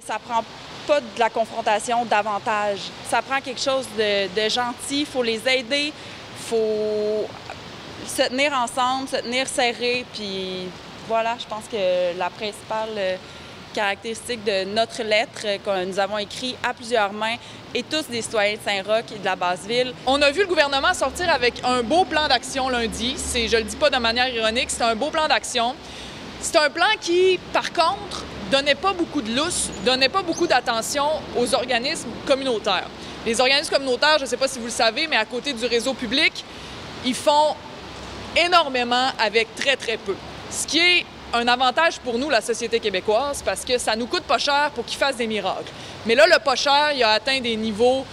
Ça prend pas de la confrontation davantage. Ça prend quelque chose de gentil. Il faut les aider. Il faut se tenir ensemble, se tenir serrés. Puis voilà, je pense que la principale caractéristique de notre lettre que nous avons écrite à plusieurs mains et tous des citoyens de Saint-Roch et de la Basse-Ville. On a vu le gouvernement sortir avec un beau plan d'action lundi. Je le dis pas de manière ironique, c'est un beau plan d'action. C'est un plan qui, par contre, donnait pas beaucoup de lousse, donnait pas beaucoup d'attention aux organismes communautaires. Les organismes communautaires, je ne sais pas si vous le savez, mais à côté du réseau public, ils font énormément avec très, très peu. Ce qui est un avantage pour nous, la société québécoise, parce que ça nous coûte pas cher pour qu'ils fassent des miracles. Mais là, le pas cher, il a atteint des niveaux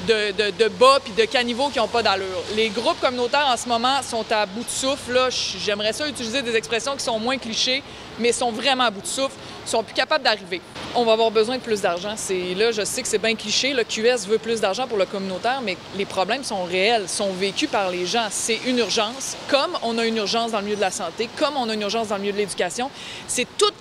de bas puis de caniveaux qui n'ont pas d'allure. Les groupes communautaires, en ce moment, sont à bout de souffle. J'aimerais ça utiliser des expressions qui sont moins clichés, mais sont vraiment à bout de souffle, sont plus capables d'arriver. On va avoir besoin de plus d'argent. Là, je sais que c'est bien cliché, le QS veut plus d'argent pour le communautaire, mais les problèmes sont réels, sont vécus par les gens. C'est une urgence, comme on a une urgence dans le milieu de la santé, comme on a une urgence dans le milieu de l'éducation. C'est toute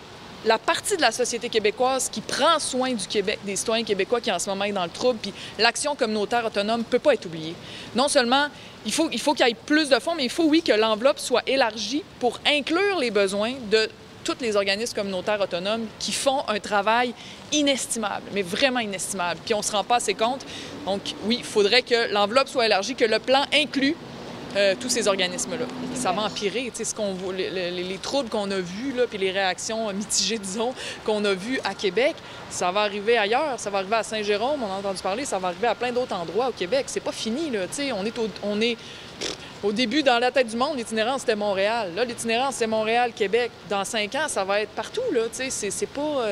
la partie de la société québécoise qui prend soin du Québec, des citoyens québécois qui en ce moment est dans le trouble, puis l'action communautaire autonome ne peut pas être oubliée. Non seulement il faut qu'il y ait plus de fonds, mais il faut, oui, que l'enveloppe soit élargie pour inclure les besoins de tous les organismes communautaires autonomes qui font un travail inestimable, mais vraiment inestimable, puis on ne se rend pas assez compte. Donc oui, il faudrait que l'enveloppe soit élargie, que le plan inclue tous ces organismes-là. Ça va empirer, tu sais, les troubles qu'on a vus, puis les réactions mitigées, disons, qu'on a vues à Québec, ça va arriver ailleurs, ça va arriver à Saint-Jérôme, on a entendu parler, ça va arriver à plein d'autres endroits au Québec. C'est pas fini, là, tu sais, on est au début, dans la tête du monde, l'itinérance, c'était Montréal. Là, l'itinérance, c'est Montréal, Québec. Dans 5 ans, ça va être partout, là, tu sais, c'est pas...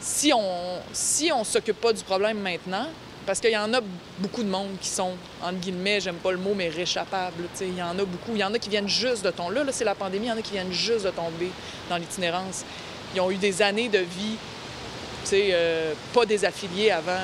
si on s'occupe pas du problème maintenant, parce qu'il y en a beaucoup de monde qui sont, entre guillemets, j'aime pas le mot, mais réchappables. Il y en a beaucoup. Il y en a qui viennent juste de tomber. Là, c'est la pandémie, il y en a qui viennent juste de tomber dans l'itinérance. Ils ont eu des années de vie, pas désaffiliés avant.